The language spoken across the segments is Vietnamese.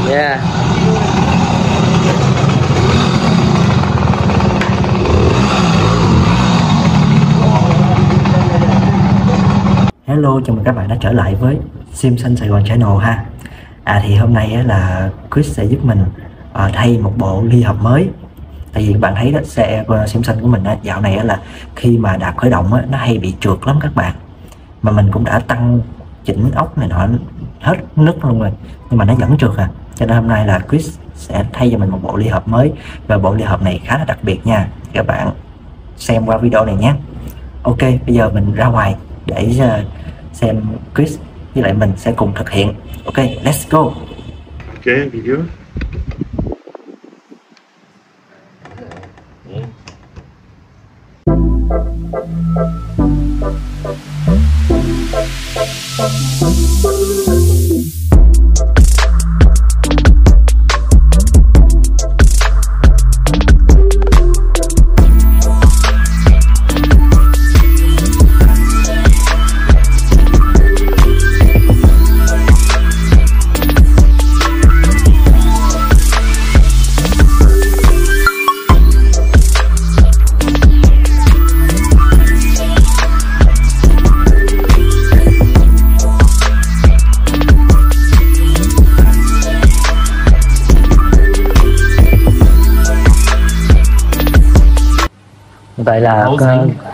Yeah. Hello, chào mừng các bạn đã trở lại với Sim Xanh Sài Gòn Channel ha. Thì hôm nay á, là Chris sẽ giúp mình thay một bộ ly hợp mới. Tại vì bạn thấy đó, xe Sim Xanh của mình á, dạo này á, là khi mà đạp khởi động á, nó hay bị trượt lắm các bạn. Mà mình cũng đã tăng chỉnh ốc này nọ hết nứt luôn rồi, nhưng mà nó vẫn trượt à. Cho nên hôm nay là Chris sẽ thay cho mình một bộ ly hợp mới. Và bộ ly hợp này khá là đặc biệt nha. Các bạn xem qua video này nhé. Ok, bây giờ mình ra ngoài để xem Chris với lại mình sẽ cùng thực hiện. Ok, let's go. Ok, video. Vậy là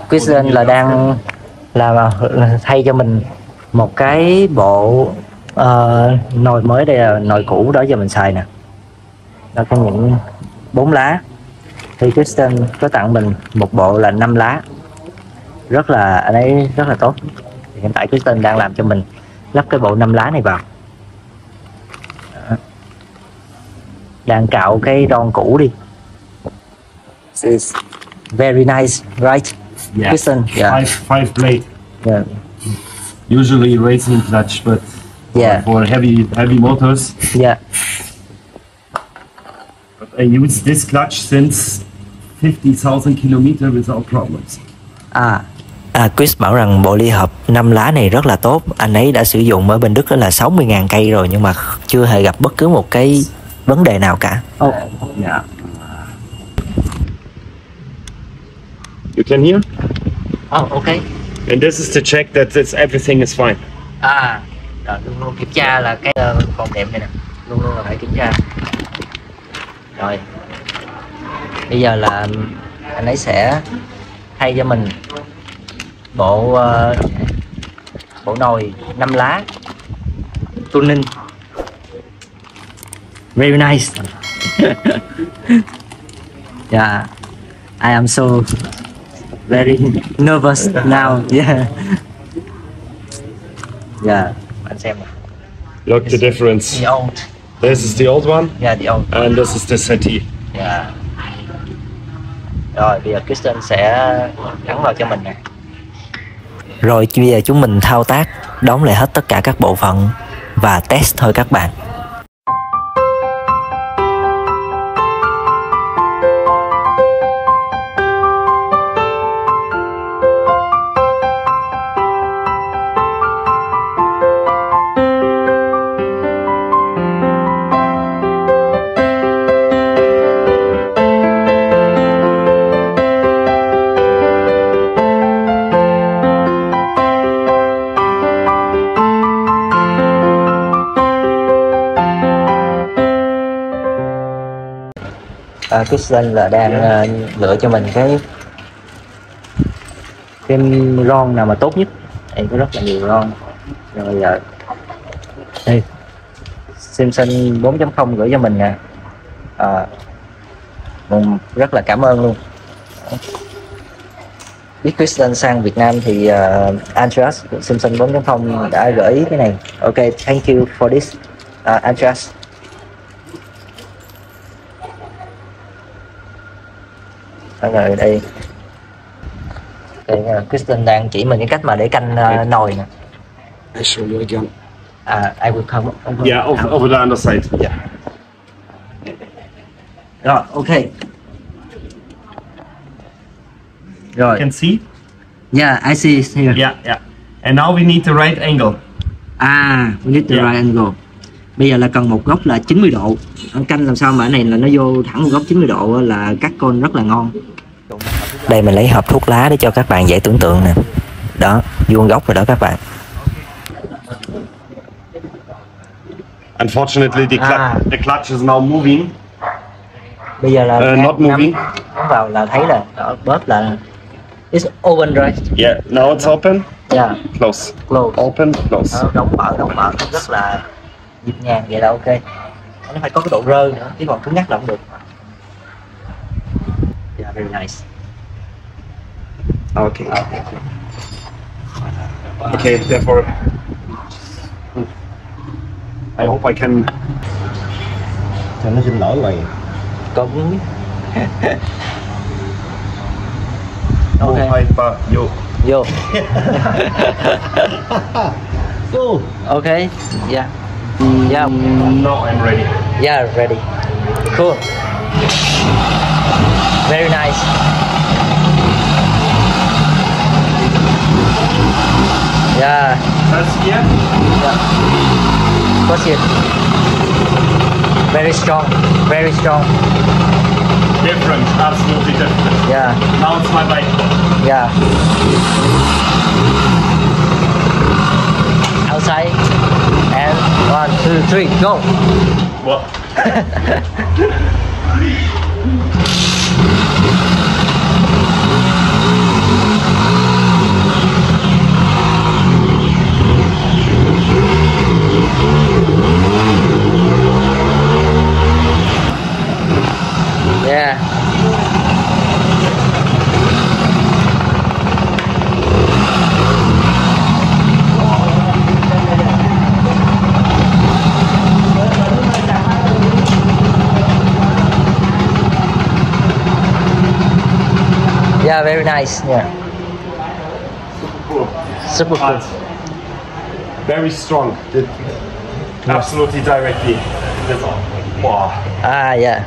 Christian là đang thay cho mình một cái bộ nồi mới. Đây là nồi cũ đó giờ mình xài nè. Đó có những 4 lá. Thì Christian có tặng mình một bộ là 5 lá. Anh ấy rất là tốt. Hiện tại Christian đang làm cho mình lắp cái bộ 5 lá này vào. Đó. Đang cạo cái ron cũ đi. Very nice, right? Yeah. Piston, yeah. Five blade. Yeah. Usually racing clutch, but Yeah. for heavy motors. Yeah. But I use this clutch since 50,000 kilometers without problems. Chris bảo rằng bộ ly hợp 5 lá này rất là tốt. Anh ấy đã sử dụng ở bên Đức đó là 60.000 cây rồi, nhưng mà chưa hề gặp bất cứ một cái vấn đề nào cả. Yeah. You can hear? Okay. And this is to check that everything is fine. Rồi luôn luôn kiểm tra là cái con đệm này nè, luôn luôn là phải kiểm tra. Rồi bây giờ là anh ấy sẽ thay cho mình bộ nồi 5 lá tuning. Very nice. Yeah, I am so very nervous now. Yeah. Bạn xem nào. Look the difference. The old. This is the old one. Yeah, the old. And this is the settee. Yeah. Rồi bây giờ Christian sẽ gắn vào cho mình nè. Rồi bây giờ chúng mình thao tác đóng lại hết tất cả các bộ phận và test thôi các bạn. Christian là đang lựa cho mình cái ron nào mà tốt nhất. Em có rất là nhiều ron. Rồi giờ đây Simpson 4.0 gửi cho mình nè. Rất là cảm ơn luôn. Biết Christian sang Việt Nam thì Andreas Simpson 4.0 đã gửi cái này. Ok, thank you for this, Andreas. Rồi đây Christian đang chỉ mình cái cách mà để canh nồi nè. I show you again. I will come over. Yeah, over the underside. Yeah. Rồi, ok. Rồi. You can see? Yeah, I see it here. Yeah. And now we need the right angle. We need the right angle. Bây giờ là cần một góc là 90 độ. Canh làm sao mà cái này là nó vô thẳng một góc 90 độ là cắt côn rất là ngon. Đây mình lấy hộp thuốc lá để cho các bạn dễ tưởng tượng nè. Đó, vuông góc rồi đó các bạn. Unfortunately, the clutch is now moving. Bây giờ là Not moving. nắm vào là thấy là đó, bóp là it's open right. Yeah, now it's open. Yeah. Close. Close. Open, close. Đó, đóng mở rất là nhịp nhàng vậy là ok. Nó phải có cái độ rơi nữa, chứ còn cứng nhắc là không được. Yeah, very nice. Okay. Okay, therefore, I hope I can. Sao nó xin lỗi vậy? Cũng Oh, okay. hi, pa, yo. Vô. Okay. Yeah. Yeah. No, I'm ready. Yeah, ready. Cool. Very nice. Yeah. That's here. Yeah. Proceed. Very strong. Very strong. Different, absolutely different. Yeah. Now it's my bike. Yeah. Outside. And 1, 2, 3, go. What? Yeah. Yeah, very nice. Yeah. Cool. Super cool. But very strong. Did absolutely directly. That's all. Wow. Ah, yeah.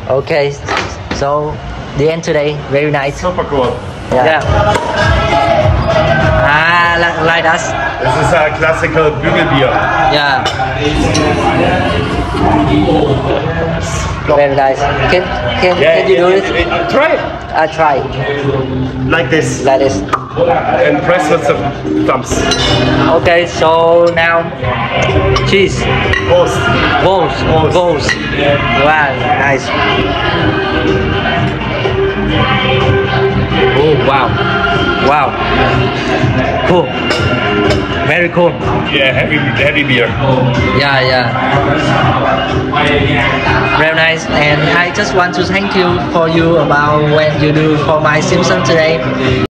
Okay, so the end today, very nice. Super cool. Yeah. Ah, like us. This is a classical Bügelbier. Yeah. Very nice. Can you do it? Try it. I try. Like this. Like this. And press with the thumbs. Okay, so now cheese. Post. Balls. Wow, nice. Oh wow. Wow. Cool. Very cool. Yeah, heavy beer. Yeah. Very nice. And I just want to thank you for about when you do for my Simpson today.